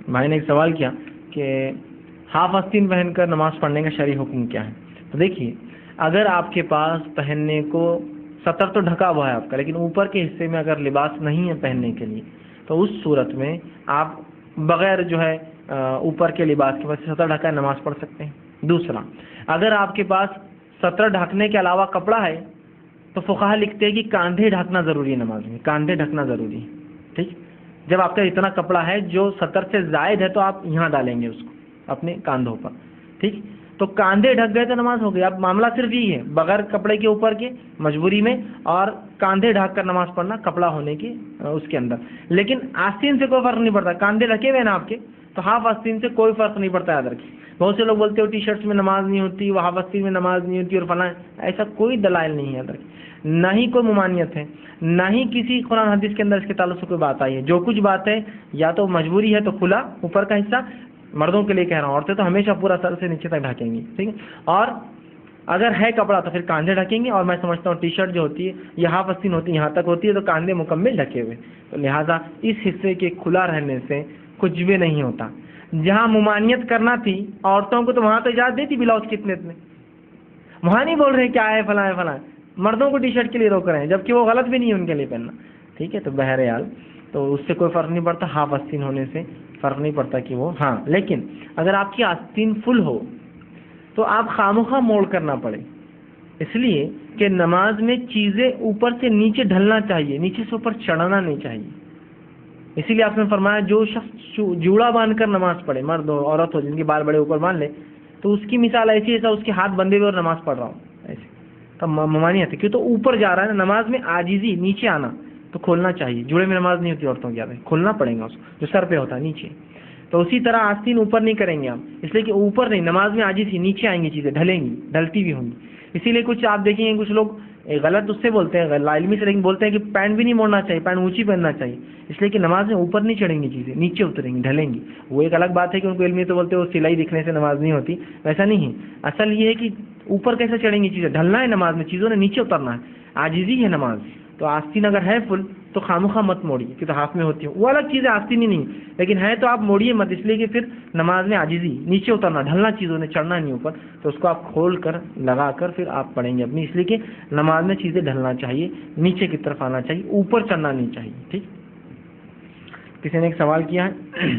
بھائی نے ایک سوال کیا کہ ہاف آستین پہن کر نماز پڑھنے کا شرعی حکم کیا ہے. تو دیکھیے، اگر آپ کے پاس پہننے کو سطر تو ڈھکا ہوا ہے آپ کا، لیکن اوپر کے حصے میں اگر لباس نہیں ہے پہننے کے لیے، تو اس صورت میں آپ بغیر جو ہے اوپر کے لباس کے وجہ سے سطر ڈھکا نماز پڑھ سکتے ہیں. دوسرا، اگر آپ کے پاس سطر ڈھکنے کے علاوہ کپڑا ہے تو فقہا لکھتے ہیں کہ کاندھے ڈھکنا ضروری ہے نماز میں، کاندھے ڈھکنا ضروری ہے. ٹھیک، جب آپ کا اتنا کپڑا ہے جو سطر سے زائد ہے تو آپ یہاں ڈالیں گے اس کو اپنے کاندھوں پر. ٹھیک، تو کاندھے ڈھک گئے تو نماز ہو گئی. اب معاملہ صرف یہی ہے، بغیر کپڑے کے اوپر کے مجبوری میں، اور کاندھے ڈھک کر نماز پڑھنا کپڑا ہونے کی اس کے اندر. لیکن آستین سے کوئی فرق نہیں پڑتا، کاندھے ڈھکے ہوئے نا آپ کے، تو ہاف آستین سے کوئی فرق نہیں پڑتا. یاد رکھیے، بہت سے لوگ بولتے ہو ٹی شرٹس میں نماز نہیں ہوتی، وہ ہاف آستین میں نماز نہیں ہوتی اور فلاں، ایسا کوئی دلائل نہیں ہے. یاد رکھیے، نہ ہی کوئی ممانعت ہے، نہ ہی کسی قرآن حدیث کے اندر اس کے تعلق سے کوئی بات آئی ہے. جو کچھ بات ہے یا تو مجبوری ہے تو کھلا اوپر کا حصہ، مردوں کے لیے کہہ رہا ہوں، عورتیں تو ہمیشہ پورا سر سے نیچے تک ڈھکیں گی. ٹھیک ہے، اور اگر ہے کپڑا تو پھر کاندھے ڈھکیں گے. اور میں سمجھتا ہوں ٹی شرٹ جو ہوتی ہے یہ ہاف آستین ہوتی ہے، یہاں تک ہوتی ہے، تو کاندھے مکمل ڈھکے ہوئے. تو لہٰذا اس حصے کے کھلا رہنے سے کچھ بھی نہیں ہوتا. جہاں ممانعت کرنا تھی عورتوں کو تو وہاں تو اجازت دیتی بلاؤز کتنے اتنے، وہاں نہیں بول رہے کیا ہے فلاں ہے فلاں. مردوں کو ٹی شرٹ کے لیے روک رہے ہیں، جبکہ وہ غلط بھی نہیں ہے ان کے لیے پہننا. ٹھیک ہے، تو بہرحال تو اس سے کوئی فرق نہیں پڑتا، ہاف آستین ہونے سے فرق نہیں پڑتا کہ وہ. ہاں، لیکن اگر آپ کی آستین فل ہو تو آپ خامخواہ موڑ کرنا پڑے، اس لیے کہ نماز میں چیزیں اوپر سے نیچے ڈھلنا چاہیے، نیچے سے اوپر چڑھنا نہیں چاہیے. اسی لیے آپ نے فرمایا جو شخص جوڑا باندھ کر نماز پڑھے، مرد ہو عورت ہو، جن کے بال بڑے اوپر باندھ لے، تو اس کی مثال ایسی ایسا اس کے ہاتھ بندھے ہوئے اور نماز پڑھ رہا ہوں ایسے. تب ممانعت ہے، کیوں تو اوپر جا رہا ہے نا. نماز میں عاجزی، نیچے آنا تو کھولنا چاہیے. جوڑے میں نماز نہیں ہوتی عورتوں کی، کھولنا پڑے گا اس کو، جو سر پہ ہوتا ہے نیچے. تو اسی طرح آستین اوپر نہیں کریں گے آپ، اس لیے کہ اوپر نہیں، نماز میں عاجزی، نیچے آئیں گی چیزیں، ڈھلیں گی، ڈھلتی بھی ہوں گی. اسی لیے کچھ آپ دیکھیں گے کچھ لوگ غلط اس سے بولتے ہیں، لا علمی سے، لیکن بولتے ہیں کہ پینٹ بھی نہیں موڑنا چاہیے، پینٹ اونچی پہننا چاہیے، اس لیے کہ نماز میں اوپر نہیں چڑھیں گی چیزیں، نیچے اتریں گی، ڈھلیں گی. وہ ایک الگ بات ہے کہ ان کو علمی تو بولتے ہیں وہ سلائی دکھنے سے نماز نہیں ہوتی، ویسا نہیں ہے. اصل یہ ہے کہ اوپر کیسے چڑھیں گی چیزیں، ڈھلنا ہے نماز میں، چیزوں نے نیچے اترنا ہے، عاجزی ہے نماز. تو آستین اگر ہے فل تو خامخواہ مت موڑیے، کہ تو ہاتھ میں ہوتی ہے وہ الگ چیز ہے، آستین ہی نہیں، لیکن ہے تو آپ موڑیے مت، اس لیے کہ پھر نماز میں عاجزی، نیچے اترنا، ڈھلنا، چیزوں نے چڑھنا نہیں اوپر. تو اس کو آپ کھول کر لگا کر پھر آپ پڑھیں گے اپنی، اس لیے کہ نماز میں چیزیں ڈھلنا چاہیے، نیچے کی طرف آنا چاہیے، اوپر چڑھنا نہیں چاہیے. ٹھیک، کسی نے ایک سوال کیا ہے.